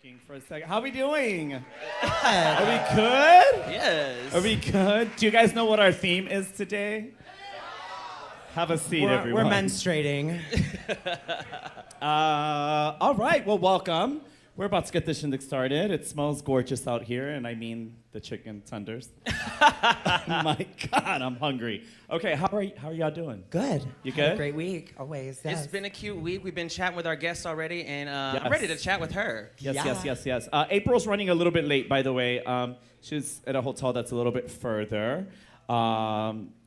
working for a second. How are we doing? Good. Are we good? Yes. Are we good? Do you guys know what our theme is today? Have a seat, everyone. We're menstruating. All right, well, welcome. We're about to get this shindig started. It smells gorgeous out here, and I mean the chicken tenders. My God, I'm hungry. Okay, how are y'all doing? Good. You good? Had a great week, always. Yes. It's been a cute week. We've been chatting with our guests already, and Yes. I'm ready to chat with her. Yes. April's running a little bit late, by the way. She's at a hotel that's a little bit further.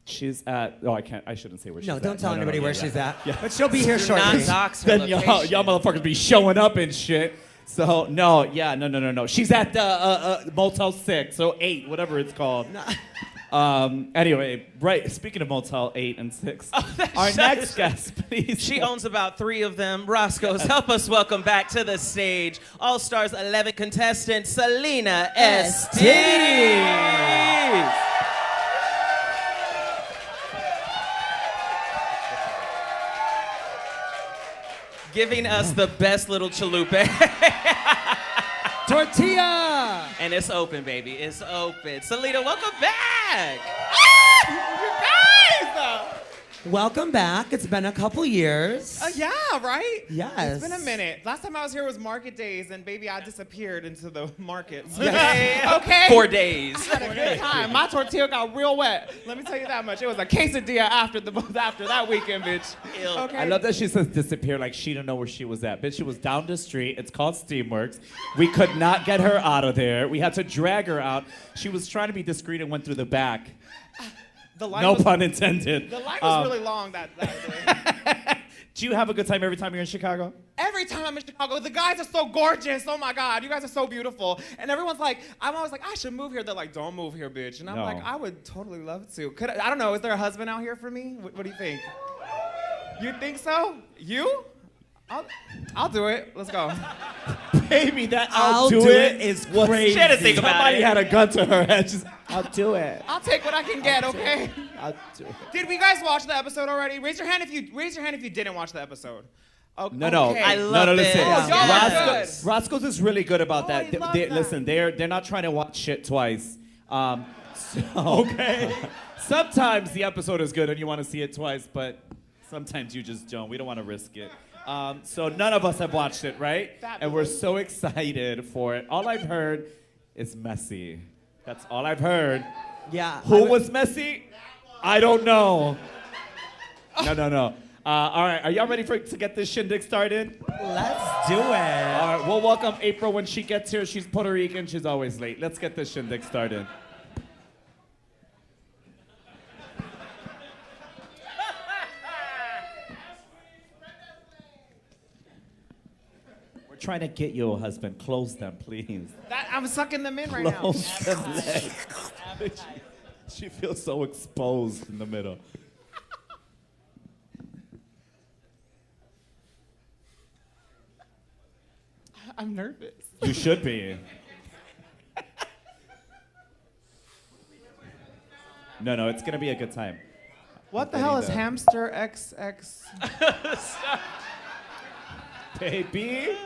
She's at. Oh, I shouldn't say where she's at. No, don't tell anybody where she's at. Yeah. But she'll be here Do shortly. not dox her Then location. y'all motherfuckers be showing up and shit. So no. She's at the Motel 6 or 8, whatever it's called. Anyway, right. Speaking of Motel 8 and 6, our next guest, please. She owns about 3 of them. Roscoe's, help us welcome back to the stage All Stars 11 contestant Salina EsTitties. Giving us the best little chalupe. Tortilla! And it's open, baby. It's open. Salina, welcome back. You guys! Welcome back. It's been a couple years. Yeah, right? Yes. It's been a minute. Last time I was here was market days, and baby, I disappeared into the markets. Yes. Okay? 4 days. I had a good time. My tortilla got real wet. Let me tell you that much. It was a quesadilla after that weekend, bitch. Ew. Okay? I love that she says disappear like she didn't know where she was at. Bitch, she was down the street. It's called Steamworks. We could not get her out of there. We had to drag her out. She was trying to be discreet and went through the back. The line No was, pun intended. The line was really long that day. Do you have a good time every time you're in Chicago? Every time I'm in Chicago, the guys are so gorgeous. Oh my God, you guys are so beautiful. And everyone's like, I'm always like, I should move here. They're like, don't move here, bitch. And I'm No. like, I would totally love to. I don't know, is there a husband out here for me? What do you think? You think so? You? I'll do it. Let's go. Baby, that I'll do it is was crazy. She had to think about Somebody it. had a gun to her head. Just, I'll do it. I'll take what I can get, okay? I'll do it. Did we guys watch the episode already? Raise your hand if you didn't watch the episode. Oh, No. okay. I love listen. it. Oh, y'all are good. Roscoe's is really good about Oh, that. I love that. Listen, they're not trying to watch shit twice. Okay. Sometimes the episode is good and you want to see it twice, but sometimes you just don't. We don't want to risk it. So none of us have watched it, right? And we're so excited for it. All I've heard is messy. That's all I've heard. Yeah. Who was messy? I don't know. No. All right, are y'all ready to get this shindig started? Let's do it. All right, we'll welcome April when she gets here. She's Puerto Rican. She's always late. Let's get this shindig started. We're trying to get you a husband. Close them, please. I'm sucking them in right now. Close them legs. She feels so exposed in the middle. I'm nervous. You should be. No, it's gonna be a good time. What the I'm hell getting is that. hamster XX? Baby.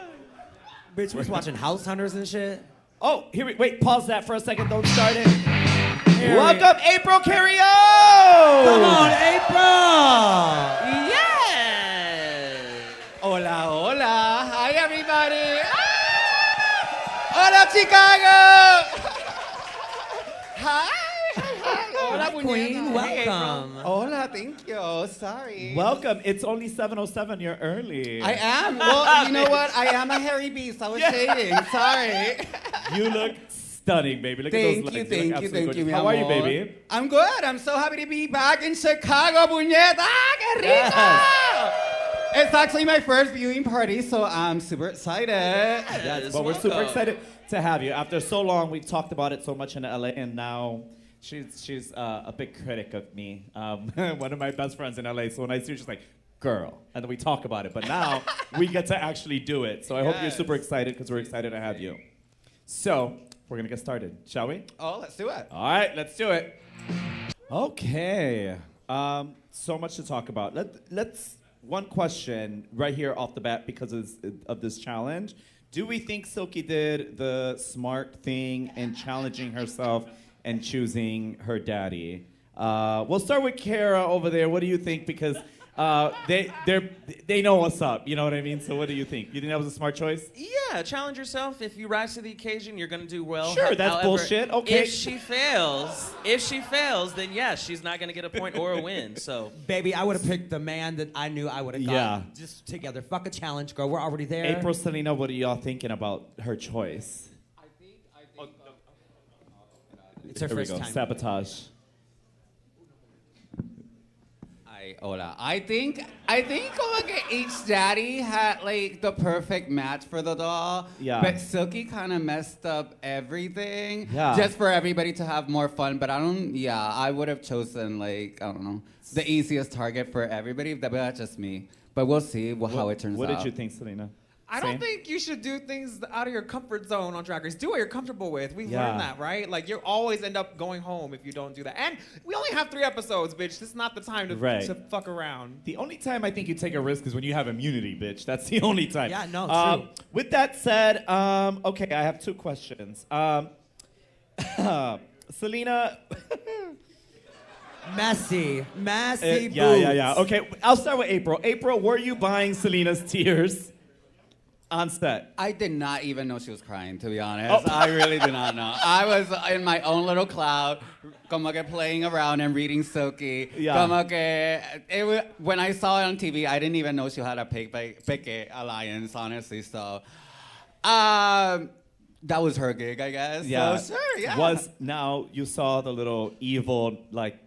Bitch was watching House Hunters and shit. Oh, wait, pause that for a second. Don't start it. Here Welcome, April Carrión! Come on, April! Yes. Hola. Hi, everybody. Hola, Chicago. Hi. Hola, Queen, puñeta. welcome. Hola, thank you. Sorry. Welcome. It's only 7:07. You're early. I am. Well, you know what? I am a hairy beast. I was shading. Sorry. You look stunning, baby. Look at those legs. look absolutely gorgeous. mi How are you, amor. baby? I'm good. I'm so happy to be back in Chicago, puñeta. ¡Qué rico! Yes. It's actually my first viewing party, so I'm super excited. Yes, but we're super welcome. excited to have you. After so long, we've talked about it so much in LA, and now she's a big critic of me. One of my best friends in LA. So when I see her, she's like, girl. And then we talk about it. But now we get to actually do it. So I hope you're Yes. super excited because we're excited to have you. So we're going to get started, shall we? Oh, let's do it. All right, let's do it. Okay. So much to talk about. Let's one question right here off the bat because of this challenge. Do we think Silky did the smart thing in challenging herself and choosing her daddy? We'll start with Kara over there. What do you think? Because they know what's up. You know what I mean? So what do you think? You think that was a smart choice? Yeah, challenge yourself. If you rise to the occasion, you're gonna do well. Sure, that's bullshit. Okay. If she fails, then yes, she's not gonna get a point or a win. So, Baby, I would have picked the man that I knew I would have got. Yeah. Just together. Fuck a challenge, girl. We're already there. April, Salina, what are y'all thinking about her choice? It's her Here we first go. time. Sabotage. Hola. I think como que each daddy had like the perfect match for the doll. Yeah. But Silky kind of messed up everything. Yeah. Just for everybody to have more fun. But I would have chosen like, I don't know, the easiest target for everybody. But that's just me. But we'll see how it turns out. What did you think, Salina? I don't think you should do things out of your comfort zone on Drag Race. Do what you're comfortable with. We've learned that, right? Like, you always end up going home if you don't do that. And we only have 3 episodes, bitch. This is not the time to fuck around. The only time I think you take a risk is when you have immunity, bitch. That's the only time. Yeah, no, true. With that said, okay, I have 2 questions. Selena. Messy boots. Yeah. Okay, I'll start with April. April, were you buying Selena's tears on set? I did not even know she was crying, to be honest. I really did not know. I was in my own little cloud, como que playing around and reading Silky. Yeah. Como que when I saw it on TV, I didn't even know she had a Pique alliance, honestly. So, that was her gig, I guess. Yeah. So, sure, yeah. Now you saw the little evil, like,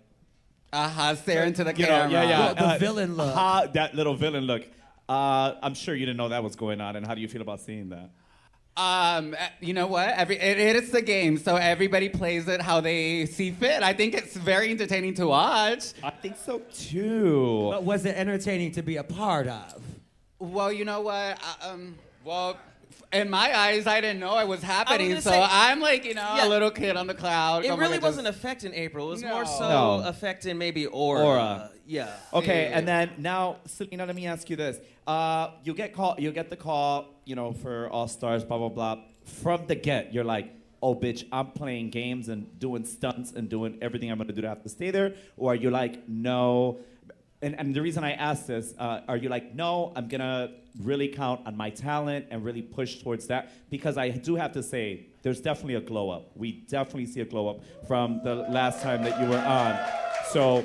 stare into the you know, camera. The villain look. That little villain look. I'm sure you didn't know that was going on, and how do you feel about seeing that? You know what? It is the game, so everybody plays it how they see fit. I think it's very entertaining to watch. I think so too. But was it entertaining to be a part of? Well, you know what? In my eyes, I didn't know it was happening, gonna so say- I'm like, a little kid on the cloud. it como really que wasn't just- affecting April. It was No. more so No. affecting maybe Aura. Aura. Yeah. Okay, and then now, Selena, let me ask you this: you get the call, for All Stars, blah blah blah. From the get, you're like, oh, bitch, I'm playing games and doing stunts and doing everything I'm gonna do to have to stay there, or are you like, no? And the reason I ask this, are you like, no, I'm gonna really count on my talent and really push towards that? Because I do have to say, there's definitely a glow up. We definitely see a glow up from the last time that you were on. So,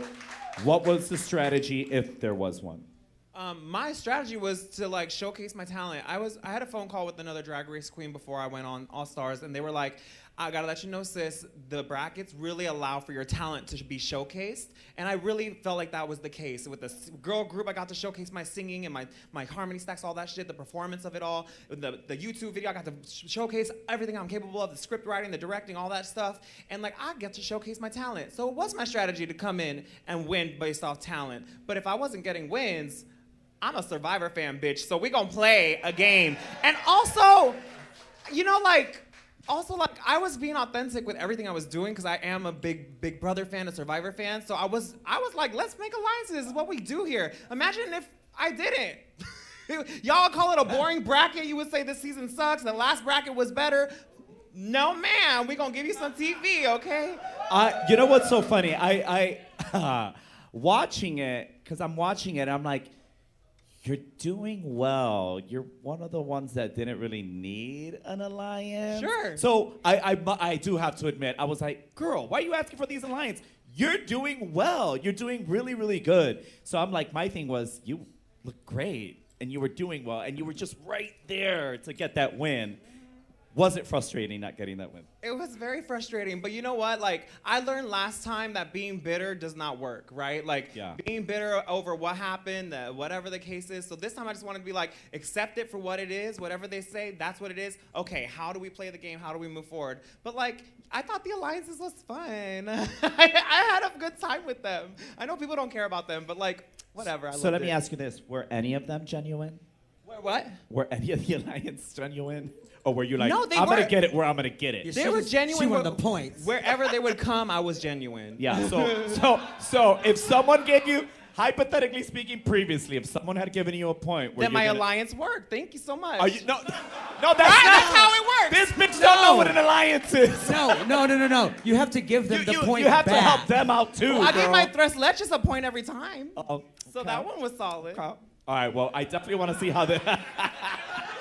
what was the strategy, if there was one? My strategy was to like showcase my talent. I had a phone call with another Drag Race queen before I went on All Stars, and they were like, I gotta let you know, sis, the brackets really allow for your talent to be showcased. And I really felt like that was the case. With the girl group, I got to showcase my singing and my harmony stacks, all that shit, the performance of it all. The YouTube video, I got to showcase everything I'm capable of, the script writing, the directing, all that stuff. And like, I get to showcase my talent. So it was my strategy to come in and win based off talent. But if I wasn't getting wins, I'm a Survivor fan, bitch, so we gonna play a game. And also, I was being authentic with everything I was doing because I am a Big Brother fan, a Survivor fan. So I was like, let's make alliances. This is what we do here. Imagine if I didn't. Y'all call it a boring bracket. You would say this season sucks. The last bracket was better. No, man, we gonna give you some TV, okay? You know what's so funny? I watching it, because I'm watching it, I'm like, you're doing well. You're one of the ones that didn't really need an alliance. Sure. So I do have to admit, I was like, girl, why are you asking for these alliances? You're doing well. You're doing really, really good. So I'm like, my thing was, you look great, and you were doing well, and you were just right there to get that win. Was it frustrating not getting that win? It was very frustrating, but you know what? Like, I learned last time that being bitter does not work, right? Like, being bitter over what happened, whatever the case is. So this time I just wanted to be like, accept it for what it is. Whatever they say, that's what it is. Okay, how do we play the game? How do we move forward? But like, I thought the alliances was fun. I had a good time with them. I know people don't care about them, but like, whatever. So let me ask you this. Were any of them genuine? What? Were any of the alliance genuine? Or were you like, No, they I'm going were. to get it where I'm going to get it? They were genuine. She wanted the points. Wherever they would come, I was genuine. Yeah, so if someone gave you hypothetically speaking, previously, if someone had given you a point where Then my you're gonna- alliance worked. Thank you so much. Are you, no, that's That's how it works. This bitch don't know what an alliance is. No. You have to give them the point you have back. to help them out too. I girl. gave my tres leches a point every time. Uh-oh. So that one was solid. All right, well, I definitely want to see how the...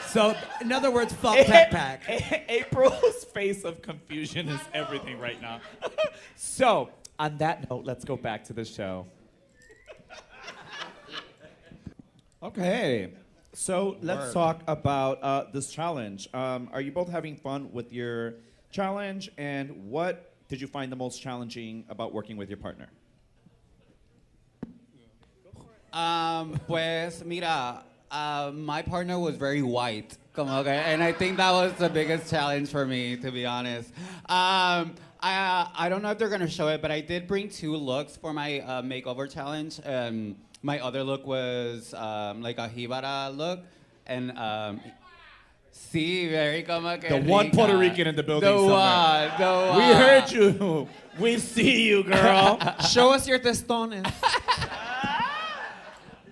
So, in other words, fuck Pet Pack. April's face of confusion is everything right now. So, on that note, let's go back to the show. Okay, so let's talk about this challenge. Are you both having fun with your challenge? And what did you find the most challenging about working with your partner? Pues mira, my partner was very white, como que, and I think that was the biggest challenge for me, to be honest. I don't know if they're gonna show it, but I did bring 2 looks for my makeover challenge. My other look was like a jibara look, and sí, very como que The one rica. Puerto Rican in the building The somewhere. one. We heard you. We see you, girl. Show us your testones.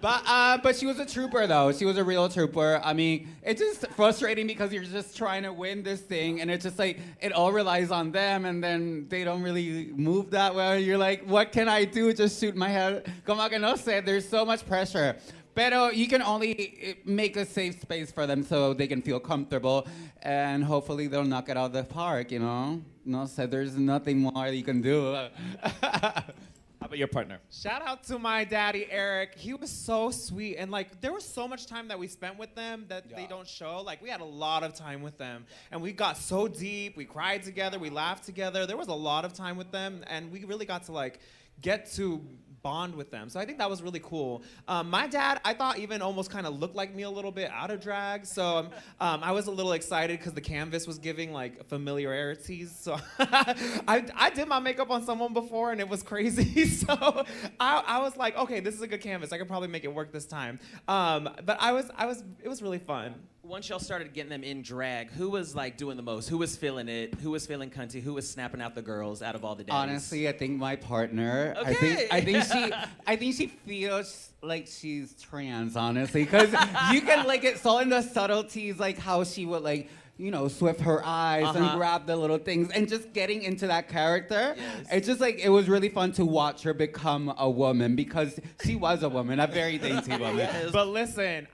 But she was a trooper, though. She was a real trooper. I mean, it's just frustrating because you're just trying to win this thing, and it's just like, it all relies on them, and then they don't really move that well. You're like, what can I do? Just shoot my head. Como que no sé, there's so much pressure. Pero you can only make a safe space for them so they can feel comfortable, and hopefully they'll knock it out of the park, you know? No sé, there's nothing more you can do. How about your partner? Shout out to my daddy, Eric. He was so sweet. And, like, there was so much time that we spent with them that they don't show. Like, we had a lot of time with them. And we got so deep. We cried together. We laughed together. There was a lot of time with them. And we really got to, like, get to bond with them. So I think that was really cool. My dad, I thought even almost kind of looked like me a little bit out of drag. So I was a little excited because the canvas was giving like familiarities. So I did my makeup on someone before and it was crazy. So I was like, okay, this is a good canvas. I could probably make it work this time. But it was really fun. Once y'all started getting them in drag, who was like doing the most? Who was feeling it? Who was feeling cunty? Who was snapping out the girls out of all the daddies? Honestly, I think my partner. Okay. I think she feels like she's trans, honestly, because you can like it's all in the subtleties, like how she would like, you know, swift her eyes and grab the little things, and just getting into that character. Yes. It's just like it was really fun to watch her become a woman because she was a woman, a very dainty woman. Yes. But listen,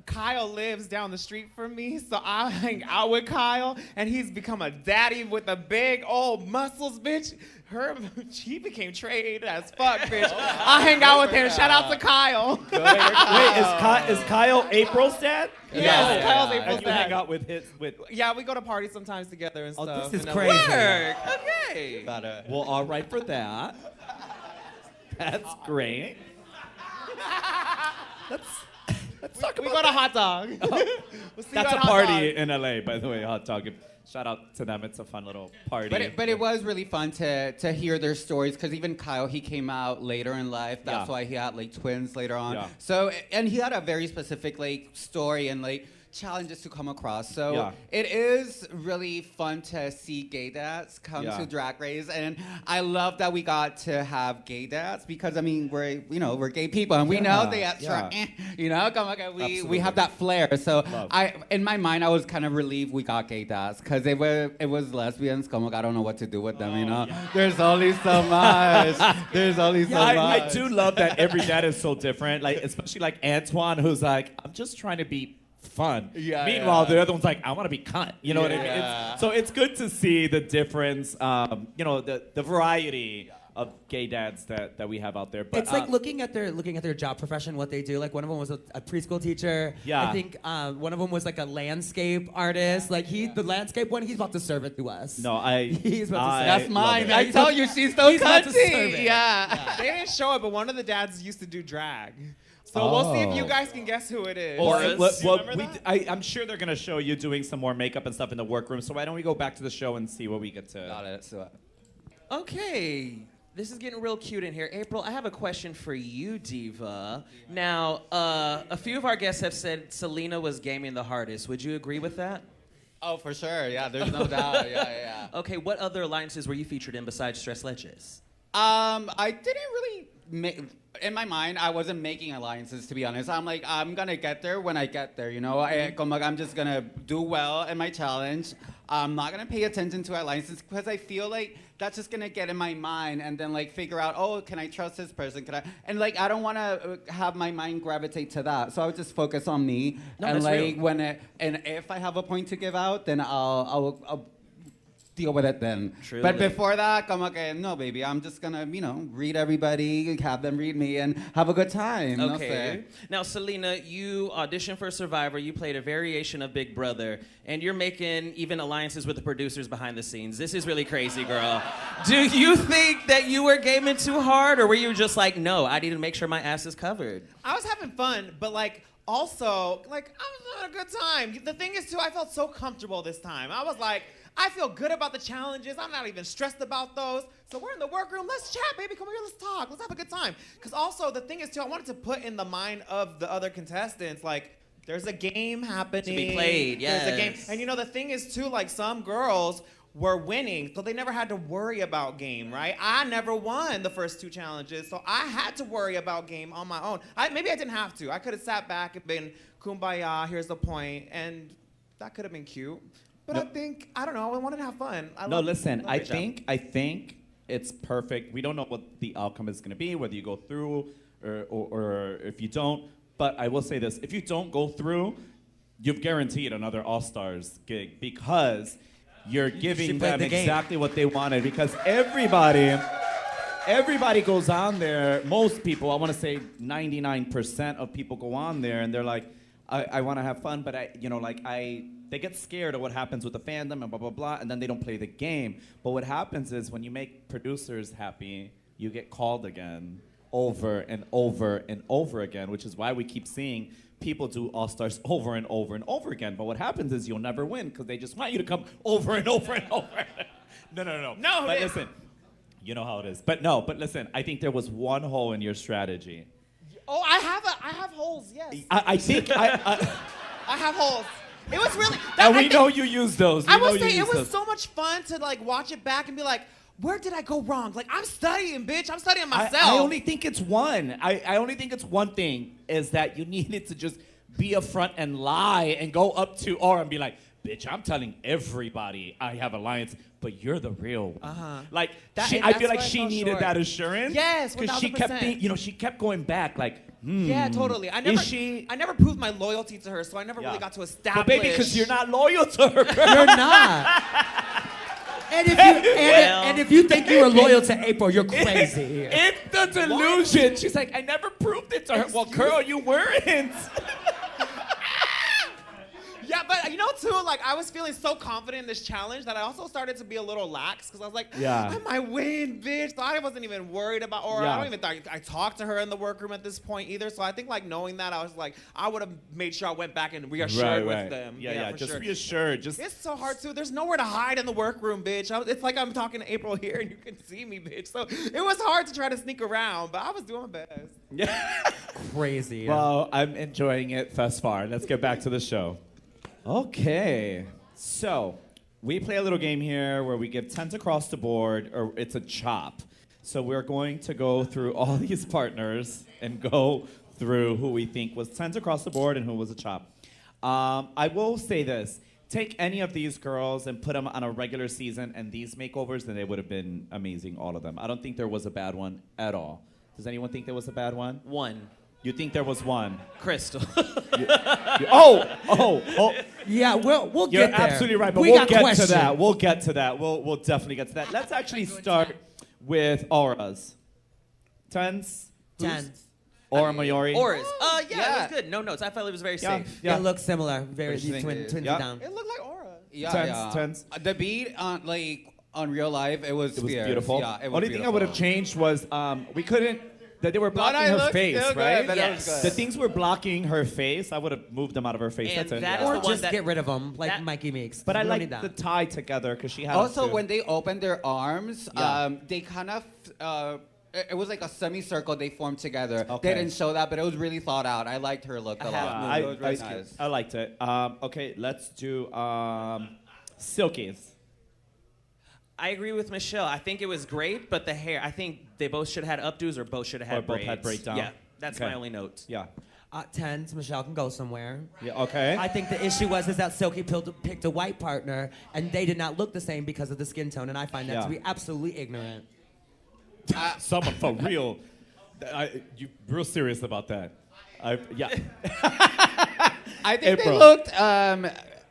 Kyle lives down the street from me, so I hang out with Kyle, and he's become a daddy with a big old muscles, bitch. She became trade as fuck, bitch. I hang out with him. Shout out to Kyle. Wait, is Kyle April's dad? Yes, Kyle's And April's you hang dad. out with his Yeah, we go to parties sometimes together and Oh, stuff. this is and crazy. Work. Okay. Well, all right for that. That's great. Let's talk We about go to Hot Dog. We'll see you That's at a Hot party Dog. in LA, by the way, Hot Dog. Shout out to them. It's a fun little party. But it was really fun to hear their stories because even Kyle, he came out later in life. That's Yeah. why he had like twins later on. Yeah. So and he had a very specific like story and like challenges to come across. So Yeah. it is really fun to see gay dads come Yeah. to Drag Race, and I love that we got to have gay dads because I mean we're gay people and we know the extra, come on, we Absolutely. have that flair. So Love. in my mind I was kind of relieved we got gay dads because it was lesbians. Como I don't know what to do with them, you know. There's only so much. There's only so much. I do love that every dad is so different. Like especially like Antoine, who's like, I'm just trying to be fun. Yeah, Meanwhile, yeah. the other one's like, I want to be cunt. You know what I mean? Yeah. So it's good to see the difference. The variety of gay dads that we have out there. But It's like looking at their job profession, what they do. Like one of them was a preschool teacher. Yeah. I think one of them was like a landscape artist. Like the landscape one, he's about to serve it to us. No, He's about to say- That's mine. love it. I told you she's so He's about to serve cunty. it. Yeah. They didn't show it, but one of the dads used to do drag. So we'll see if you guys can guess who it is. Or, Boris. Do you remember that? I'm sure they're gonna show you doing some more makeup and stuff in the workroom. So why don't we go back to the show and see what we get to? Okay. This is getting real cute in here. April, I have a question for you, Diva. Now, a few of our guests have said Salina was gaming the hardest. Would you agree with that? Oh, for sure. Yeah, there's no doubt. Yeah. Okay, what other alliances were you featured in besides Tres Leches? I didn't really in my mind, I wasn't making alliances, to be honest. I'm like, I'm going to get there when I get there, you know? I'm just going to do well in my challenge. I'm not going to pay attention to alliances because I feel like that's just going to get in my mind and then, like, figure out, oh, can I trust this person? Can I? And, like, I don't want to have my mind gravitate to that. So I would just focus on me. No, and, that's like, real. and if I have a point to give out, then I'll deal with it then. Truly. But before that, como que, no, baby, I'm just gonna, read everybody, have them read me, and have a good time. Okay. Now, Salina, you auditioned for Survivor. You played a variation of Big Brother, and you're making even alliances with the producers behind the scenes. This is really crazy, girl. Do you think that you were gaming too hard, or were you just like, no, I need to make sure my ass is covered? I was having fun, but also, I was having a good time. The thing is, too, I felt so comfortable this time. I was like, I feel good about the challenges. I'm not even stressed about those. So we're in the workroom. Let's chat, baby. Come here. Let's talk. Let's have a good time. Because also, the thing is, too, I wanted to put in the mind of the other contestants, there's a game happening. To be played, yes. There's a game. And, the thing is, too, some girls were winning, so they never had to worry about game, right? I never won the first 2 challenges, so I had to worry about game on my own. Maybe I didn't have to. I could have sat back and been kumbaya, here's the point, and that could have been cute. But I don't know, I wanted to have fun. I think it's perfect. We don't know what the outcome is going to be, whether you go through or if you don't. But I will say this, if you don't go through, you've guaranteed another All-Stars gig because you're giving them exactly what they wanted. Because everybody goes on there, most people, I want to say 99% of people go on there and they're like, I want to have fun, but they get scared of what happens with the fandom and blah, blah, blah, and then they don't play the game. But what happens is when you make producers happy, you get called again over and over and over again, which is why we keep seeing people do All-Stars over and over and over again. But what happens is you'll never win because they just want you to come over and over and over. No. But listen, you know how it is. But listen, I think there was one hole in your strategy. Oh, I have holes, yes. I think I have holes. It was really... And we know you use those. I will say it was so much fun to watch it back and be like, where did I go wrong? I'm studying, bitch. I'm studying myself. I only think it's one. I only think it's one thing is that you needed to just be upfront and lie and go up to Aura and be like, bitch, I'm telling everybody I have alliance, but you're the real one. I feel like she needed that assurance. Yes, because she kept she kept going back yeah, totally. I never proved my loyalty to her, so I never really got to establish. But baby, because you're not loyal to her, girl. You're not. And if you think you were loyal to April, you're crazy. It's the delusion. What? She's like, I never proved it to her. Well, girl, you weren't. Yeah, but too, I was feeling so confident in this challenge that I also started to be a little lax because I was like, I might win, bitch. So I wasn't even worried about Aura. I don't even think I talked to her in the workroom at this point either. So I think knowing that, I was like, I would have made sure I went back and reassured with them. Yeah, just reassured. It's so hard too. There's nowhere to hide in the workroom, bitch. It's like I'm talking to April here and you can see me, bitch. So it was hard to try to sneak around, but I was doing my best. Yeah. Crazy. Well, I'm enjoying it thus far. Let's get back to the show. Okay, so we play a little game here where we give 10s across the board, or it's a chop. So we're going to go through all these partners and go through who we think was 10s across the board and who was a chop. I will say this. Take any of these girls and put them on a regular season and these makeovers, and they would have been amazing, all of them. I don't think there was a bad one at all. Does anyone think there was a bad one? One. You think there was one? Crystal. Oh. Yeah, we'll get there. You're absolutely right, but we'll get to that. We'll get to that. We'll definitely get to that. Let's actually start with Aura's. 10s? Aura Mayori? Auras. It was good. No notes. I felt it was very safe. Yeah. It looks similar. Very twins down. It looked like Aura. Yeah, 10s. The beat on real life, it was beautiful. Yeah, it was Only thing I would have changed was we couldn't. That they were blocking her face, right? Yes. The things were blocking her face. I would have moved them out of her face. And that's it. that is Or the one just get rid of them, like Mikey makes. But I like the tie together because she had. Also, when they opened their arms, they kind of. It was like a semicircle they formed together. Okay. They didn't show that, but it was really thought out. I liked her look a lot. It was really nice. I liked it. Okay, let's do Silky's. I agree with Michelle. I think it was great, but the hair, I think they both should have had updos or both should have had Or both braids. had breakdown. Yeah, that's Okay. my only note. Yeah. Tens, Michelle can go somewhere. Yeah. Okay. I think the issue was is that Silky picked a white partner, and they did not look the same because of the skin tone, and I find that to be absolutely ignorant. Someone for real. You real serious about that? Yeah. I think they April. looked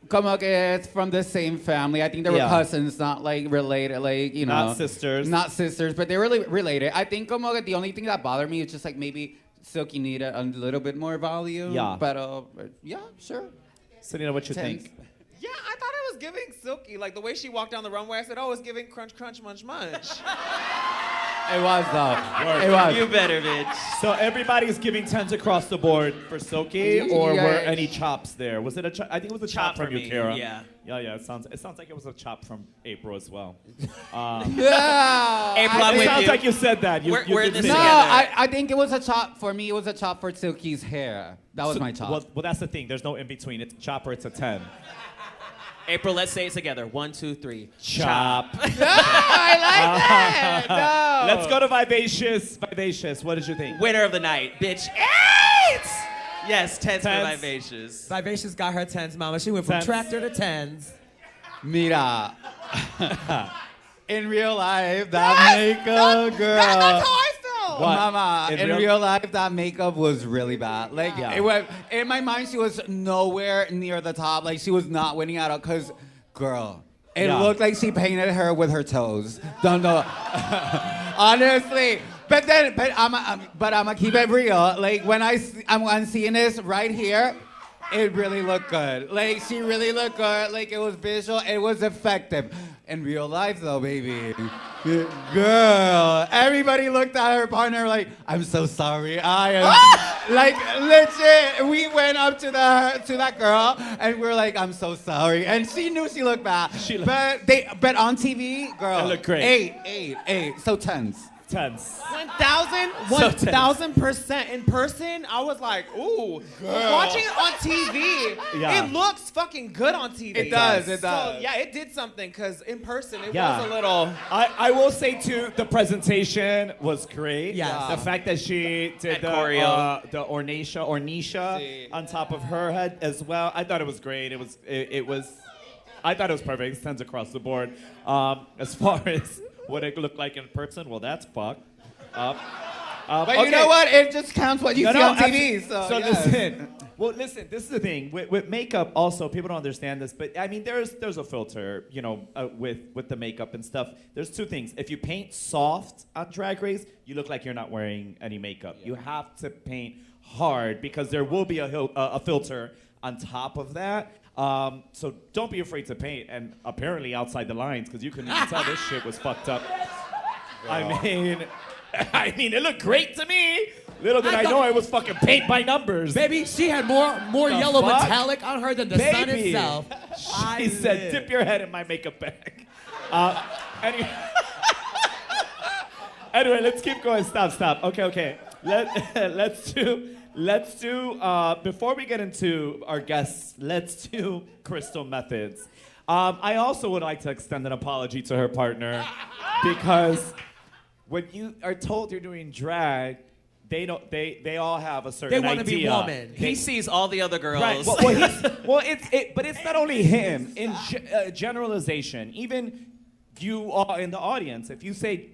como que from the same family. I think they were Yeah. cousins, not like related, like, you know. Not sisters. Not sisters, but they were related. I think como que the only thing that bothered me is just like maybe Silky needed a little bit more volume. Yeah. But yeah, sure. Selena, what you Tens. think? Yeah, I thought it was giving Silky. Like the way she walked down the runway, I said, "Oh, it's giving crunch, crunch, munch, munch." It was though. It was. You better, bitch. So everybody's giving 10s across the board for Silky, or Yeah. were any chops there? Was it a chop? I think it was a chop, Chop from for you, me, Kara. yeah. Yeah. It sounds like it was a chop from April as well. Yeah. April, I'm It with sounds you. like you said that. You We're in did this say No, that. together. I think it was a chop for me. It was a chop for Silky's hair. That was my chop. Well, that's the thing. There's no in between. It's a chop or it's a 10. April, let's say it together. 1, 2, 3. Chop. No, I like that. No. Let's go to Vivacious. Vivacious, what did you think? Winner of the night, bitch. 8! Yes, 10s for Tens. Vivacious. Vivacious got her tens, mama. She went from Tens. tractor to tens. Mira. In real life, that makeup, girl. That's how I felt. What? Mama, In in real- real life, that makeup was really bad. Like, Yeah. it was, in my mind, she was nowhere near the top. Like, she was not winning out because, girl, it Yeah. looked like she painted her with her toes. Don't know. Honestly. But I'm gonna keep it real. Like, when I'm seeing this right here, it really looked good. Like, she really looked good. Like, it was visual. It was effective. In real life, though, baby. Girl. Everybody looked at her partner like, I'm so sorry. I am. Like, legit. We went up to that girl, and we were like, I'm so sorry. And she knew she looked bad. But on TV, girl. It looked great. 8. So 10s. 10s. 1,000% in person. I was like, ooh. Watching it on TV, Yeah. it looks fucking good on TV. It does. So, yeah, it did something because in person it Yeah. was a little. I will say too, the presentation was great. Yes. The fact that she did At the Carrión. Ornisha on top of her head as well. I thought it was great. It was. I thought it was perfect. 10s across the board. As far as what it looked like in person, well, that's fucked. But okay. you know what? It just counts what you see on TV. So yes. listen. Well, listen. This is the thing with makeup. Also, people don't understand this, but I mean, there's a filter, you know, with the makeup and stuff. There's two things. If you paint soft on Drag Race, you look like you're not wearing any makeup. You have to paint hard because there will be a filter on top of that. So don't be afraid to paint. And apparently outside the lines, because you couldn't even tell this shit was fucked up. I mean, it looked great to me. Little did I know it was fucking paint by numbers. Baby, she had more The yellow fuck? metallic on her than the sun Baby. itself. She said, dip your head in my makeup bag. Anyway, anyway, let's keep going. Stop. Okay. Let's do, before we get into our guests, let's do Crystal Methods. I also would like to extend an apology to her partner because when you are told you're doing drag, they all have a certain They want to be idea. woman. He sees all the other girls. Right. But it's not only him. In generalization, even you all in the audience, if you say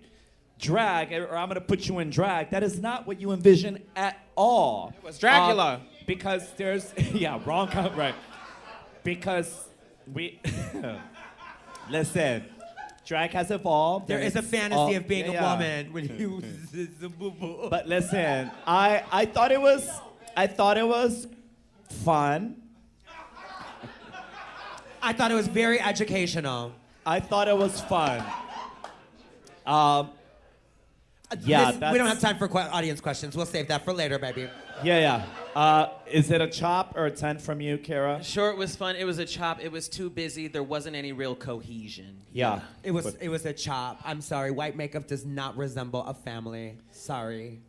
drag or I'm gonna put you in drag, that is not what you envision at all. It was Dracula. Because there's wrong right. Because we listen. Drag has evolved. There is a It's fantasy all- of being yeah. a woman when you the boo-boo. But listen, I thought it was fun. I thought it was very educational. I thought it was fun. We don't have time for audience questions. We'll save that for later, baby. Yeah. Is it a chop or a 10 from you, Kara? Sure, it was fun. It was a chop. It was too busy. There wasn't any real cohesion. Yeah. It was a chop. I'm sorry. White makeup does not resemble a family. Sorry.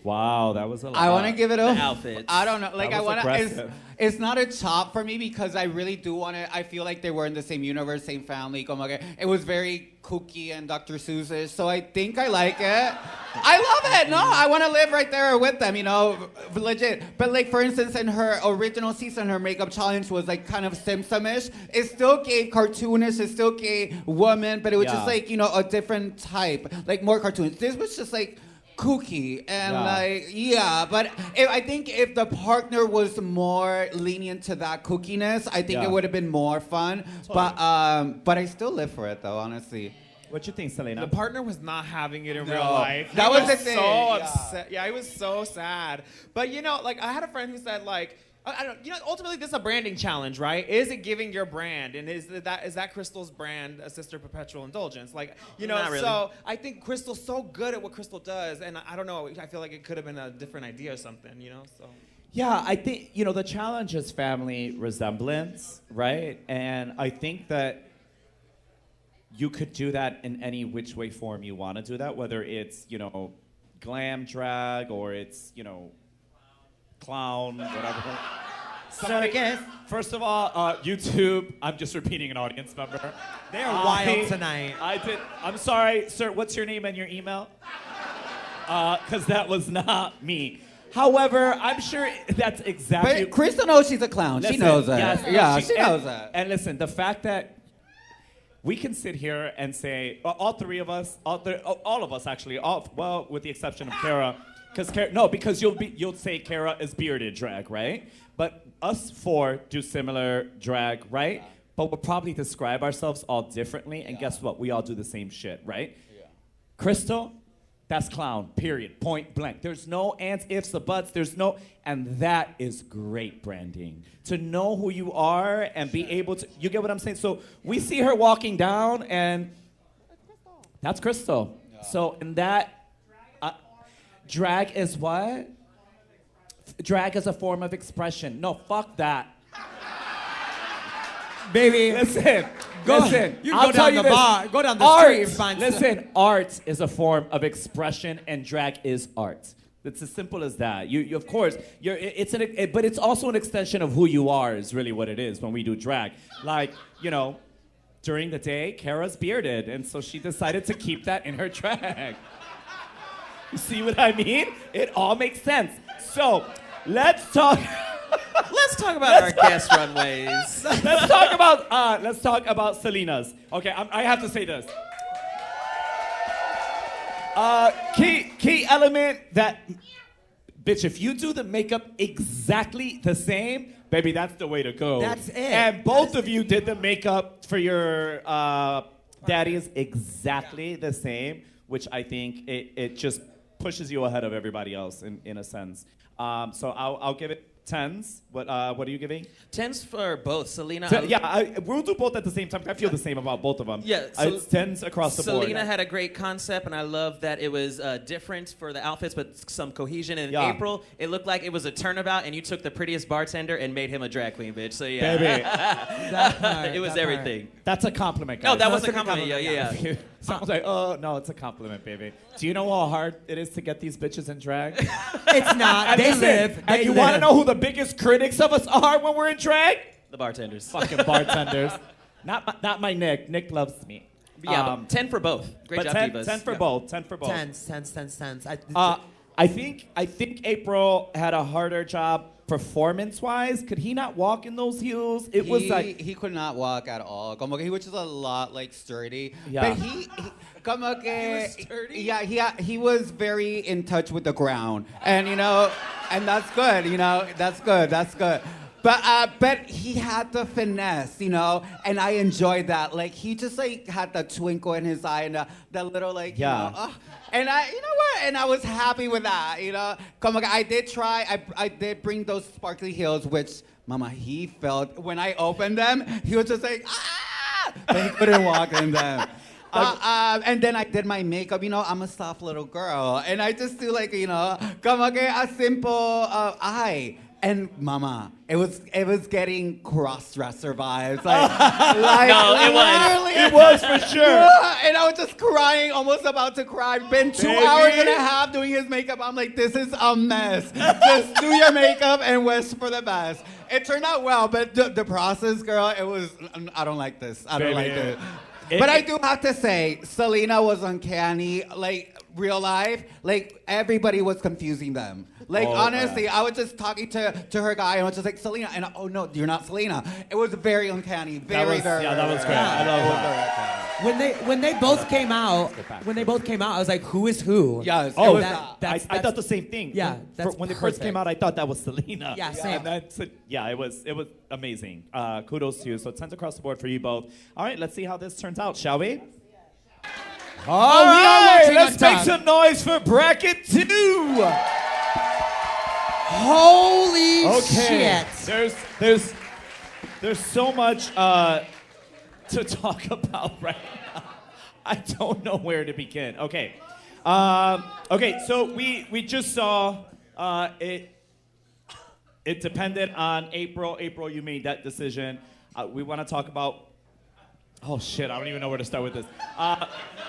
Wow, that was a lot. I want to give it a outfits. I don't know. Like That I was want to. aggressive. It's not a chop for me because I really do want to. I feel like they were in the same universe, same family. Como que it was very kooky and Dr. Seuss-ish, so I think I like it. I love it. No, I want to live right there with them. You know, legit. But like for instance, in her original season, her makeup challenge was like kind of Simpson-ish. It still gave cartoonish. It still gave woman, but it was just like a different type, like more cartoons. This was just like kooky and but I think if the partner was more lenient to that kookiness, I think it would have been more fun. Totally. But I still live for it though, honestly. What you think, Salina? The partner was not having it in real life. That was the thing. So upset. Yeah, he was so sad. But like I had a friend who said like, I don't. Ultimately, this is a branding challenge, right? Is it giving your brand, and is that Crystal's brand a sister perpetual indulgence? Like, Not really. So I think Crystal's so good at what Crystal does, and I don't know. I feel like it could have been a different idea or something, So. Yeah, I think the challenge is family resemblance, right? And I think that you could do that in any which way form you want to do that, whether it's glam drag or it's clown, whatever. Circus. First of all, YouTube, I'm just repeating an audience member. They are wild tonight. I'm sorry, sir, what's your name and your email? Because that was not me. However, I'm sure that's exactly... But Crystal knows she's a clown. Listen, she knows that. yes, Yeah, she knows that. And listen, the fact that we can sit here and say, all three of us, all of us actually, well, with the exception of Kara, because you'll say Kara is bearded drag, right? But us four do similar drag, right? But we'll probably describe ourselves all differently, and guess what? We all do the same shit, right? Yeah. Crystal, that's clown, period, point blank. There's no ands, ifs, or buts, and that is great branding. To know who you are and be able to, you get what I'm saying? So we see her walking down, and that's Crystal. Yeah. So in that, drag is what? Drag is a form of expression. No, fuck that. Baby, listen. You go down the bar, go down the street and find Listen, art is a form of expression, and drag is art. It's as simple as that. You of course, but it's also an extension of who you are. Is really what it is when we do drag. Like, during the day, Kara's bearded, and so she decided to keep that in her drag. You see what I mean? It all makes sense. So, let's talk. Let's talk about our guest runways. Let's talk about Salina's. Okay, I have to say this. Key element that, bitch, if you do the makeup exactly the same, baby, that's the way to go. That's it. And both of you did the makeup for your daddies exactly the same, which I think it just pushes you ahead of everybody else in a sense. So I'll give it 10s. What are you giving? 10s for both. Salina. We'll do both at the same time. I feel the same about both of them. Yeah, it's 10s across the board. Salina had a great concept, and I love that it was different for the outfits, but some cohesion. In April, it looked like it was a turnabout, and you took the prettiest bartender and made him a drag queen, bitch. So yeah, baby, it was everything. That's a compliment, guys. No, that was a compliment. Yeah. Someone's like, oh no, it's a compliment, baby. Do you know how hard it is to get these bitches in drag? It's not. And you want to know who the biggest critics of us are when we're in drag? The bartenders. Fucking bartenders. Not my Nick. Nick loves me. Yeah, 10 for both. Great job, divas. 10 for both. 10 for both. 10s. I think April had a harder job performance-wise. Could he not walk in those heels? It was like he could not walk at all. Como que he was just a lot like sturdy. Yeah. But he como que he was sturdy? Yeah, he was very in touch with the ground, and and that's good. That's good. But he had the finesse, and I enjoyed that. Like he just like had the twinkle in his eye and the little like and and I was happy with that. Como que I did try. I did bring those sparkly heels, which mama he felt when I opened them. He was just like but he couldn't walk in them. And then I did my makeup. I'm a soft little girl, and I just do like como que a simple eye. And mama, it was getting cross-dresser vibes. Like No, It was for sure. And I was just crying, almost about to cry. Been 2 Baby. hours and a half doing his makeup. I'm like, this is a mess. Just do your makeup and wish for the best. It turned out well, but the process, girl, it was, I don't like this. I don't like Baby. it. But I do have to say, Salina was uncanny. Like, real life, like, everybody was confusing them. Like, honestly, I was just talking to her guy and I was just like, Salina. And oh, no, you're not Salina. It was very uncanny. Very, very. Yeah, that was great. I love that. When they both came out, I was like, who is who? Yes. Oh, That- I thought the same thing. Yeah, that's when they first came perfect. out, I thought that was Salina. Yeah, same. And it was amazing. Kudos to you. So 10s across the board for you both. All right, let's see how this turns out, shall we? All right, watching let's make Untucked. some noise for bracket 2. Holy Okay. shit! There's so much to talk about right now. I don't know where to begin. Okay. Okay, so we just saw it depended on April. April, you made that decision. We want to talk about. Oh shit! I don't even know where to start with this.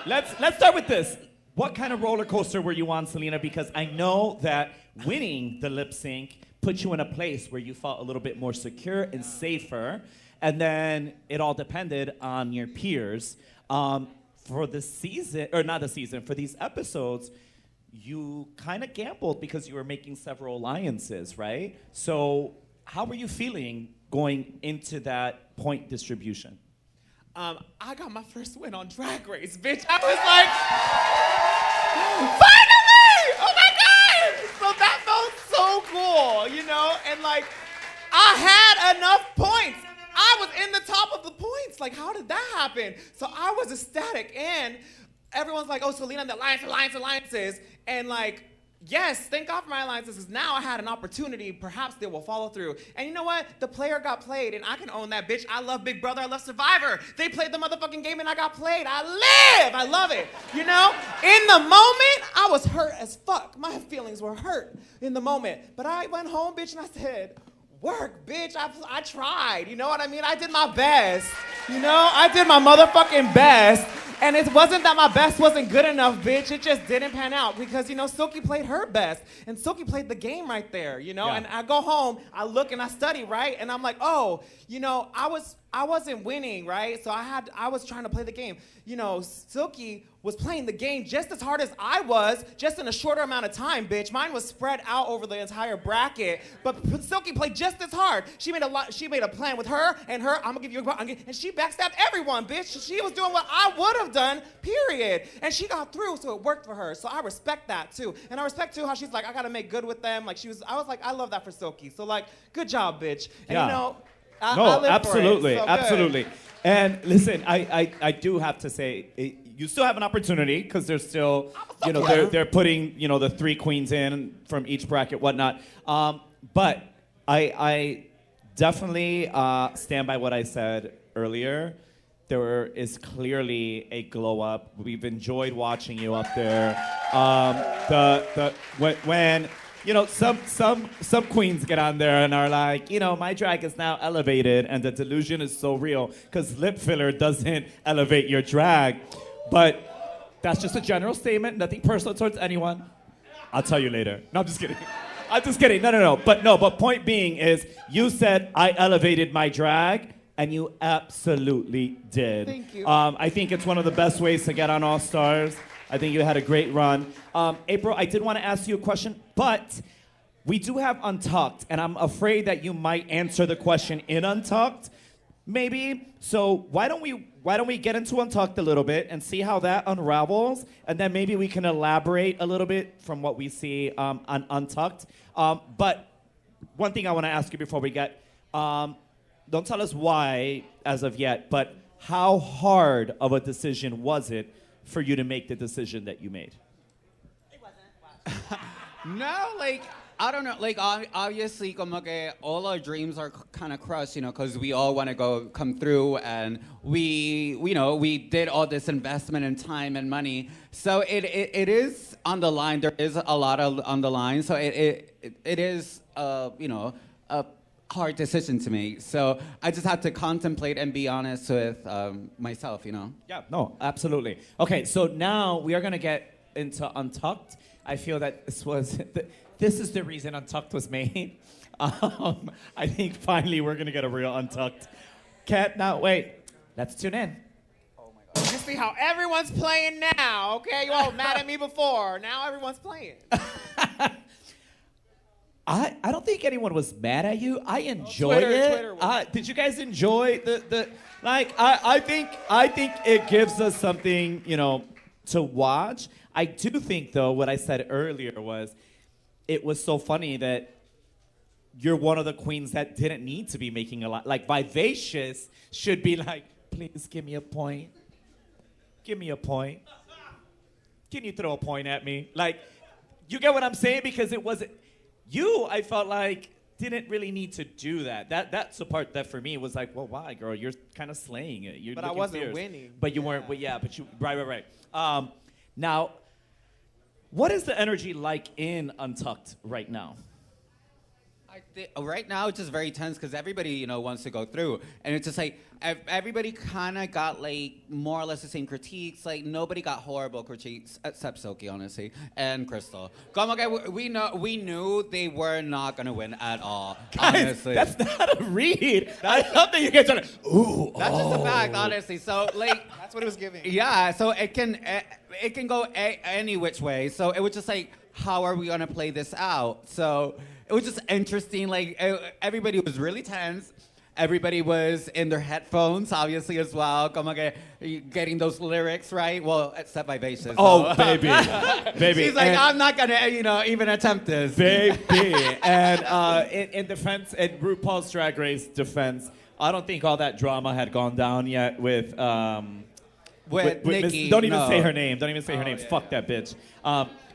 Let's start with this. What kind of roller coaster were you on, Salina? Because I know that winning the lip sync put you in a place where you felt a little bit more secure and safer, and then it all depended on your peers. For the season, or not the season, for these episodes, you kind of gambled because you were making several alliances, right? So how were you feeling going into that point distribution? I got my first win on Drag Race, bitch. I was like, finally! Oh my God! So that felt so cool, you know? And like, I had enough points. I was in the top of the points. Like, how did that happen? So I was ecstatic. And everyone's like, oh, Salina, the alliances. And like, yes, thank God for my alliances, because now I had an opportunity. Perhaps they will follow through. And you know what? The player got played, and I can own that, bitch. I love Big Brother. I love Survivor. They played the motherfucking game, and I got played. I live. I love it. You know? In the moment, I was hurt as fuck. My feelings were hurt in the moment. But I went home, bitch, and I said, work, bitch. I tried. You know what I mean? I did my best. You know? I did my motherfucking best. And it wasn't that my best wasn't good enough, bitch. It just didn't pan out because, you know, Silky played her best. And Silky played the game right there, you know? Yeah. And I go home, I look and I study, right? And I'm like, oh, you know, I wasn't winning, right? So I was trying to play the game. You know, Silky was playing the game just as hard as I was, just in a shorter amount of time, bitch. Mine was spread out over the entire bracket, but Silky played just as hard. She made a plan with her, I'm gonna give you and she backstabbed everyone, bitch. She was doing what I would have done, period. And she got through, so it worked for her. So I respect that too. And I respect too how she's like, I gotta make good with them. Like I was like, I love that for Silky. So like, good job, bitch. And Yeah. you know, I No, live absolutely, for it. So good. absolutely. And listen, I do have to say, you still have an opportunity because they're still, you know, they're putting, you know, the 3 queens in from each bracket, whatnot. But I definitely stand by what I said earlier. There is clearly a glow up. We've enjoyed watching you up there. When you know, some queens get on there and are like, you know, my drag is now elevated, and the delusion is so real because lip filler doesn't elevate your drag. But that's just a general statement, nothing personal towards anyone. I'll tell you later. No, I'm just kidding. I'm just kidding. No. But point being is, you said I elevated my drag, and you absolutely did. Thank you. I think it's one of the best ways to get on All Stars. I think you had a great run. April, I did want to ask you a question, but we do have Untucked, and I'm afraid that you might answer the question in Untucked, maybe. So why don't we get into Untucked a little bit and see how that unravels, and then maybe we can elaborate a little bit from what we see on Untucked. But one thing I want to ask you before we get, don't tell us why as of yet, but how hard of a decision was it for you to make the decision that you made? It wasn't. No, like, I don't know. Like, obviously, como que all our dreams are kind of crushed, you know, because we all want to come through, and we did all this investment in time and money. So it is on the line. There is a lot on the line. So it is, a hard decision to make. So I just had to contemplate and be honest with myself, you know? Yeah, no, absolutely. Okay, so now we are going to get into Untucked. I feel that this is the reason Untucked was made. I think finally we're going to get a real Untucked. Can't not wait. Let's tune in. You see how everyone's playing now, okay? You all mad at me before. Now everyone's playing. I don't think anyone was mad at you. I enjoyed it. Did you guys enjoy the like? I think it gives us something, you know, to watch. I do think though what I said earlier was, it was so funny that you're one of the queens that didn't need to be making a lot. Like Vivacious should be like, please give me a point. Give me a point. Can you throw a point at me? Like, you get what I'm saying? Because it wasn't. You, I felt like, didn't really need to do that. That's the part that for me was like, well, why, girl? You're kind of slaying it. You're but I wasn't winning. But you weren't. But yeah, but you. Right. Now, what is the energy like in Untucked right now? Right now it's just very tense because everybody, you know, wants to go through, and it's just like everybody kind of got like more or less the same critiques. Like nobody got horrible critiques except Silky, honestly, and Crystal. Come on, we knew they were not gonna win at all. Guys, honestly, that's not a read. I love that you guys are like, ooh. That's just a fact, honestly. So like, that's what it was giving. Yeah, so it can go any which way. So it was just like, how are we gonna play this out? So it was just interesting. Like everybody was really tense. Everybody was in their headphones, obviously as well. Come on, getting those lyrics right. Well, except Vivacious. Oh, baby, baby. She's like, I'm not gonna, you know, even attempt this, baby. And in defense, in RuPaul's Drag Race defense, I don't think all that drama had gone down yet with Nikki. Don't even say her name. Don't even say her name. Yeah. Fuck that bitch.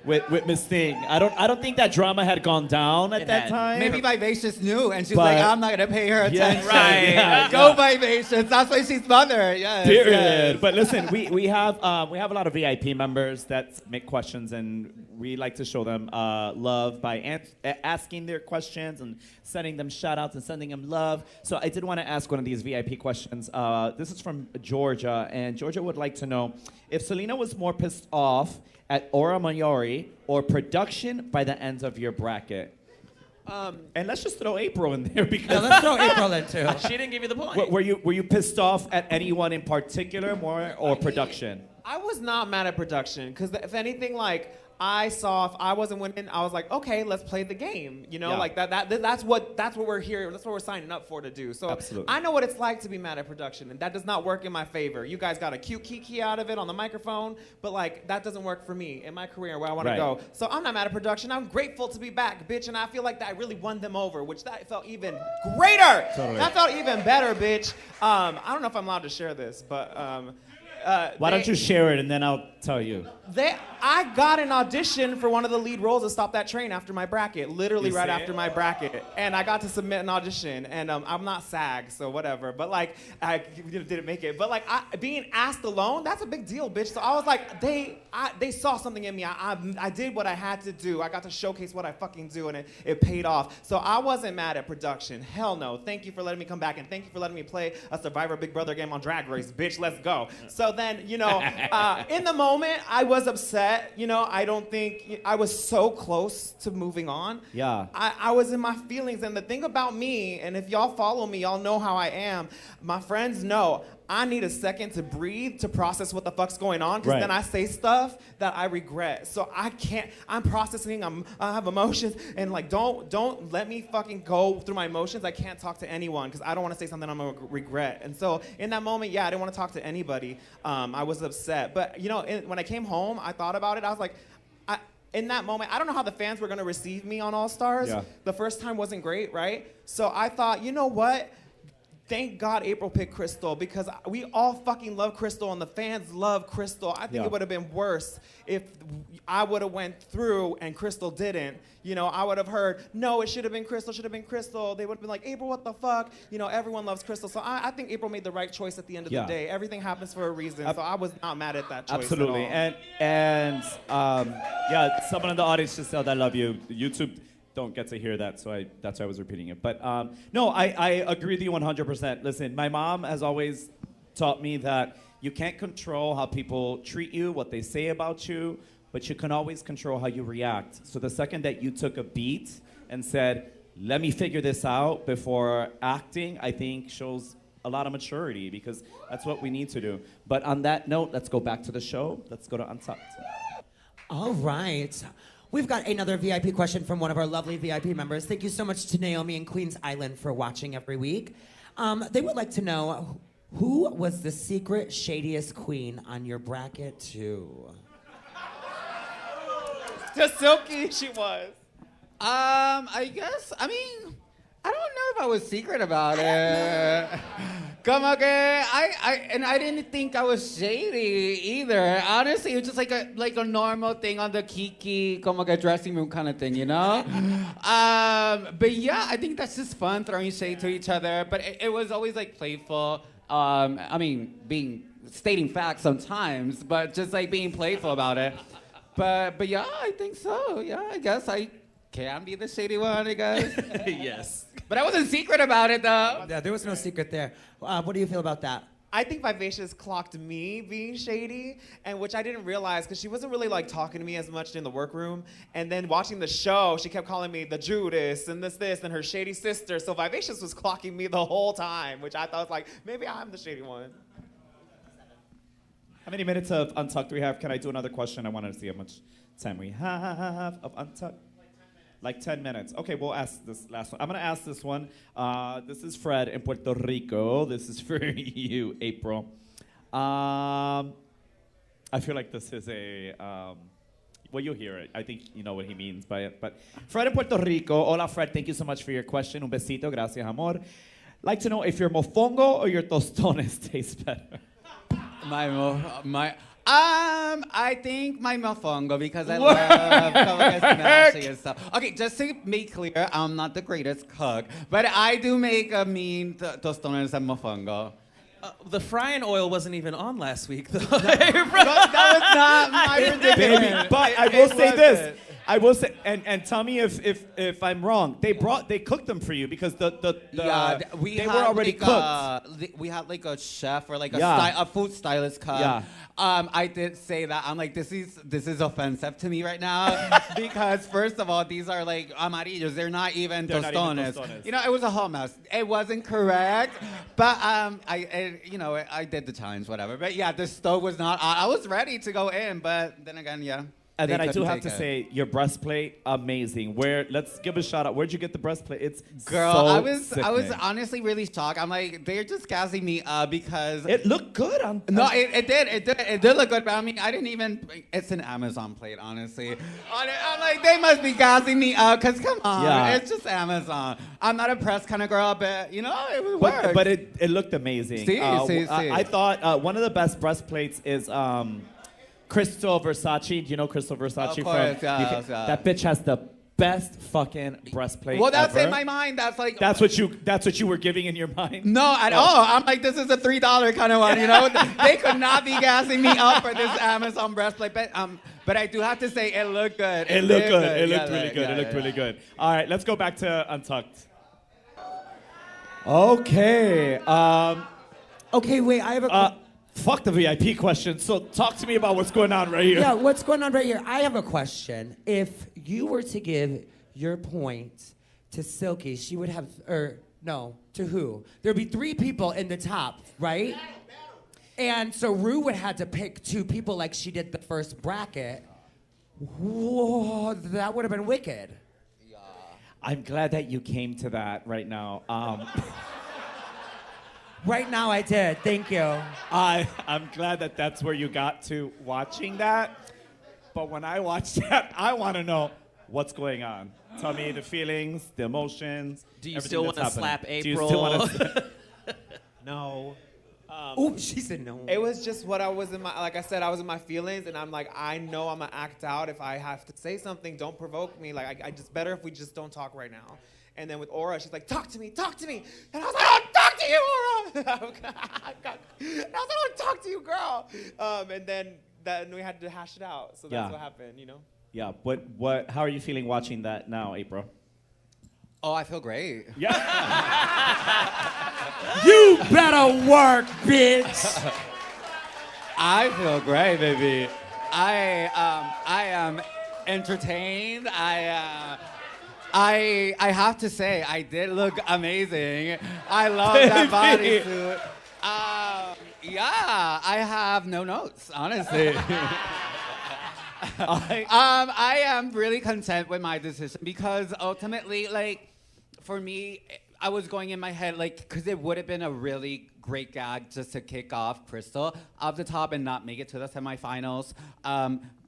With Miss Thing, I don't think that drama had gone down at that time. Maybe Vivacious knew, and she's like, I'm not gonna pay her attention. Right. Yeah, Go Vivacious. That's why she's mother. Yes. Period. Yes. But listen, we have a lot of VIP members that make questions, and we like to show them love by asking their questions and sending them shout outs and sending them love. So I did want to ask one of these VIP questions. This is from Georgia, and Georgia would like to know if Salina was more pissed off at Aura Mayori or production by the end of your bracket. And let's just throw April in there because let's throw April in too. She didn't give you the point. Were you pissed off at anyone in particular more or production? I was not mad at production because if anything, like I saw if I wasn't winning, I was like, okay, let's play the game. You know, Yeah. like that's what we're here. That's what we're signing up for to do. So Absolutely. I know what it's like to be mad at production, and that does not work in my favor. You guys got a cute kiki out of it on the microphone, but like that doesn't work for me in my career where I want Right. to go. So I'm not mad at production. I'm grateful to be back, bitch, and I feel like that I really won them over, which that felt even greater. Totally. That felt even better, bitch. I don't know if I'm allowed to share this, but. Why don't you share it and then I'll tell you? I got an audition for one of the lead roles of Stop That Train after my bracket, literally You right see after it? my bracket. And I got to submit an audition, and I'm not SAG, so whatever. But like, I didn't make it. But like, being asked alone, that's a big deal, bitch. So I was like, they saw something in me. I did what I had to do. I got to showcase what I fucking do, and it paid off. So I wasn't mad at production. Hell no. Thank you for letting me come back, and thank you for letting me play a Survivor Big Brother game on Drag Race, bitch. Let's go. So then, you know, in the moment, I was upset. You know, I don't think I was so close to moving on. Yeah. I was in my feelings, and the thing about me, and if y'all follow me, y'all know how I am. My friends know I need a second to breathe, to process what the fuck's going on, because Right. then I say stuff that I regret. So I can't. I'm processing. I have emotions, and like, don't let me fucking go through my emotions. I can't talk to anyone because I don't want to say something I'm gonna regret. And so in that moment, yeah, I didn't want to talk to anybody. I was upset, but you know, when I came home, I thought about it. I was like. In that moment, I don't know how the fans were gonna receive me on All Stars. Yeah. The first time wasn't great, right? So I thought, you know what? Thank God April picked Crystal, because we all fucking love Crystal and the fans love Crystal. I think Yeah. it would have been worse if I would have went through and Crystal didn't. You know, I would have heard, no, it should have been Crystal, should have been Crystal. They would have been like, April, what the fuck? You know, everyone loves Crystal. So I think April made the right choice at the end of Yeah. the day. Everything happens for a reason. So I was not mad at that choice Absolutely. at all. And yeah, someone in the audience just said, I love you. YouTube, don't get to hear that, so that's why I was repeating it. But no, I agree with you 100%. Listen, my mom has always taught me that you can't control how people treat you, what they say about you, but you can always control how you react. So the second that you took a beat and said, let me figure this out before acting, I think shows a lot of maturity, because that's what we need to do. But on that note, let's go back to the show. Let's go to Untucked. All right. We've got another VIP question from one of our lovely VIP members. Thank you so much to Naomi in Queens Island for watching every week. They would like to know, who was the secret shadiest queen on your bracket too? Just Silky, she was. I guess, I mean, I don't know if I was secret about it. Como que I didn't think I was shady either. Honestly, it was just like a normal thing on the Kiki, como que dressing room kind of thing, you know? But yeah, I think that's just fun, throwing shade to each other. But it was always like playful. I mean, stating facts sometimes, but just like being playful about it. But yeah, I think so. Yeah, I guess I can be the shady one, I guess. Yes. But I wasn't secret about it, though. Yeah, there was no secret there. What do you feel about that? I think Vivacious clocked me being shady, and which I didn't realize because she wasn't really like talking to me as much in the workroom. And then watching the show, she kept calling me the Judas and this, and her shady sister. So Vivacious was clocking me the whole time, which I thought was like, maybe I'm the shady one. How many minutes of Untucked do we have? Can I do another question? I wanted to see how much time we have of Untucked. Like 10 minutes. Okay, we'll ask this last one. I'm going to ask this one. This is Fred in Puerto Rico. This is for you, April. I feel like this is a... well, you'll hear it. I think you know what he means by it. But Fred in Puerto Rico. Hola, Fred. Thank you so much for your question. Un besito. Gracias, amor. Like to know if your mofongo or your tostones taste better. I think my mofongo, because I love smashing and stuff. Okay, just to make clear, I'm not the greatest cook, but I do make a mean tostones and mofongo. The frying oil wasn't even on last week, though. That was not my predicament. Baby, but I will say this. I will say, and tell me if I'm wrong. They cooked them for you because they were already cooked. We had like a chef or like Yeah. a food stylist cook. Yeah. I did say that. I'm like, this is offensive to me right now because first of all, these are like amarillos. They're not even tostones. You know, it was a whole mess. It wasn't correct, but I did the challenge, whatever. But yeah, the stove was not. I was ready to go in, but then again, yeah. And then I do have take to it. say, your breastplate, amazing. Let's give a shout out. Where'd you get the breastplate? It's Girl, so I was sickening. honestly really shocked. I'm like, they're just gassing me up because It looked good on. no, it did look good, but I mean, I didn't even. It's an Amazon plate, honestly. I'm like, they must be gassing me up because come on, Yeah. it's just Amazon. I'm not a press kind of girl, but you know, it would work. But it looked amazing. See. I thought one of the best breastplates is Crystal Versace. Do you know Crystal Versace? Of course, yeah. That bitch has the best fucking breastplate. Well, that's ever. in my mind. That's like. That's what you were giving in your mind. No, at all. I'm like, this is a $3 kind of one, you know? They could not be gassing me up for this Amazon breastplate. But I do have to say, it looked good. It looked good. It Yeah, looked really good. yeah, It looked yeah. really good. All right, let's go back to Untucked. Okay. Okay, wait, I have a... Fuck the VIP question. So talk to me about what's going on right here. Yeah, what's going on right here? I have a question. If you were to give your point to Silky, she would have, no, to who? There'd be 3 people in the top, right? And so Ru would have to pick 2 people like she did the first bracket. Whoa, that would have been wicked. I'm glad that you came to that right now. Right now I did, thank you. I'm glad that that's where you got to watching that. But when I watched that, I want to know what's going on. Tell me the feelings, the emotions. Do you everything still that's want to happening. slap Do you April? still wanna No. Ooh, she said no. It was just what I was in my, like I said, I was in my feelings, and I'm like, I know I'm gonna act out if I have to say something. Don't provoke me. Like, I just better if we just don't talk right now. And then with Aura, she's like, talk to me. And I was like, I don't talk to you, Aura. I was like, I don't talk to you, girl. And then we had to hash it out. So that's what happened, you know? Yeah. How are you feeling watching that now, April? Oh, I feel great. Yeah. You better work, bitch. I feel great, baby. I am entertained. I have to say, I did look amazing. I love that bodysuit. Yeah, I have no notes, honestly. I am really content with my decision because ultimately, like, for me, I was going in my head, like, because it would have been a really great gag just to kick off Crystal off the top and not make it to the semifinals.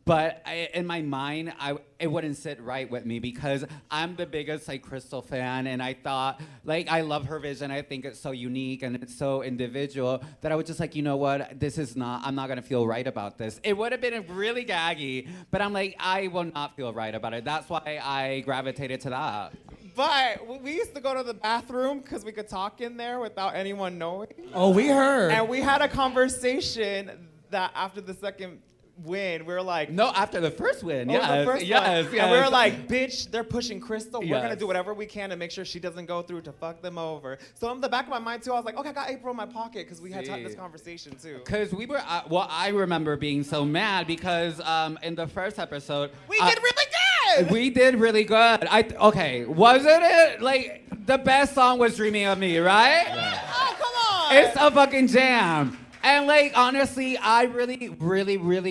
But in my mind, it wouldn't sit right with me because I'm the biggest like Crystal fan, and I thought, like, I love her vision. I think it's so unique and it's so individual that I was just like, you know what, I'm not gonna feel right about this. It would have been really gaggy, but I'm like, I will not feel right about it. That's why I gravitated to that. But we used to go to the bathroom because we could talk in there without anyone knowing. Oh, we heard. And we had a conversation that after the second win, we were like... No, after the first win, Oh, yes. the first yes, one. yes. And we were like, bitch, they're pushing Crystal. We're Yes. going to do whatever we can to make sure she doesn't go through to fuck them over. So in the back of my mind, too, I was like, okay, I got April in my pocket because we had this conversation, too. Because we were, I remember being so mad because in the first episode... We did really good! We did really good. Okay, wasn't it? Like, the best song was Dreaming of Me, right? Yeah. Oh, come on! It's a fucking jam. And like, honestly, I really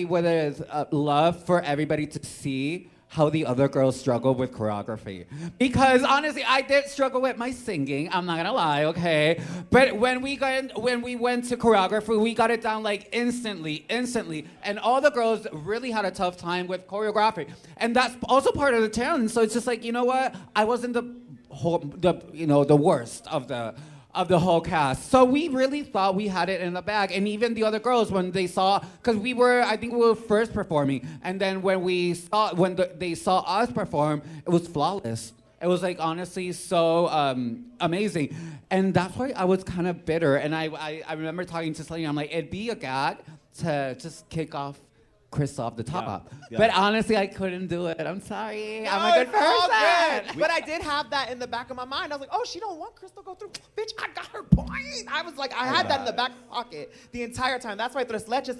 would have loved for everybody to see how the other girls struggle with choreography. Because honestly, I did struggle with my singing, I'm not gonna lie, okay? But when we went to choreography, we got it down like instantly. And all the girls really had a tough time with choreography. And that's also part of the challenge. So it's just like, you know what? I wasn't the worst of the whole cast. So we really thought we had it in the bag. And even the other girls, when they saw, because I think we were first performing, and then when they saw us perform, it was flawless. It was like, honestly, so amazing. And that's why I was kind of bitter. And I remember talking to Salina, I'm like, it'd be a gag to just kick off Chris off the top. Yeah. But honestly, I couldn't do it. I'm sorry. No, I'm a good it's all person. good. But I did have that in the back of my mind. I was like, oh, she don't want Crystal to go through. Bitch, I got her point. I was like, I had that in the back pocket the entire time. That's why tres leches.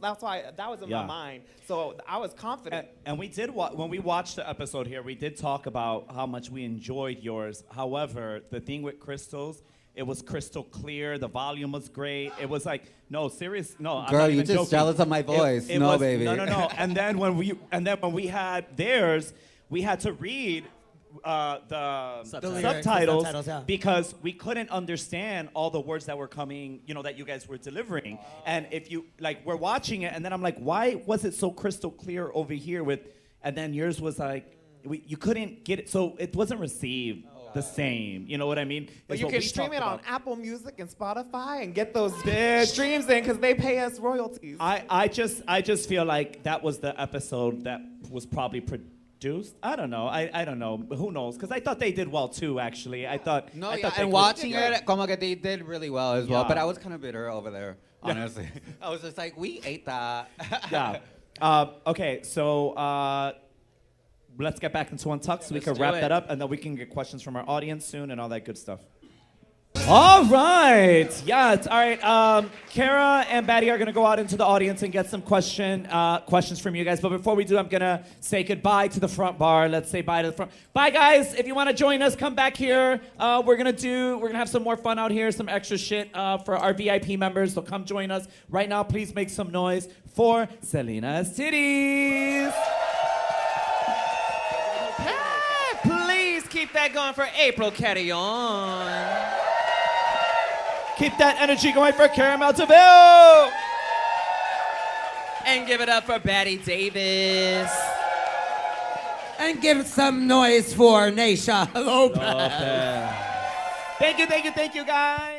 That's why that was in my mind. So I was confident. And we did, when we watched the episode here, we did talk about how much we enjoyed yours. However, the thing with Crystal's, it was crystal clear. The volume was great. It was like, no, serious, no. I'm Girl, not you're even just joking. jealous of my voice. No, baby. No. And then when we had theirs, we had to read the subtitles yeah. because we couldn't understand all the words that were coming, that you guys were delivering. And if you we're watching it, and then I'm like, why was it so crystal clear over here and then yours was like, you couldn't get it, so it wasn't received the same. You know what I mean? But Is you what can we stream talked it on about. Apple Music and Spotify and get those streams in because they pay us royalties. I just feel like that was the episode that was probably produced. I don't know. I don't know. Who knows? Because I thought they did well too. Actually, I thought. No, I yeah, thought they and could- watching yeah. it, como que they did really well as well. Yeah. But I was kind of bitter over there, honestly. I was just like, we ate that. Yeah. Okay. So let's get back into Untucked so we can do wrap it. that up, and then we can get questions from our audience soon and all that good stuff. All right. Yeah. All right. Kara and Batty are gonna go out into the audience and get some questions from you guys. But before we do, I'm gonna say goodbye to the front bar. Let's say bye to the front. Bye, guys. If you want to join us, come back here. We're gonna have some more fun out here, some extra shit for our VIP members. So come join us right now. Please make some noise for Salina EsTitties. Please keep that going for April Carrión. Keep that energy going for Caramel Deville. And give it up for Batty Davis. And give some noise for Naysha Lopez. Thank you, guys.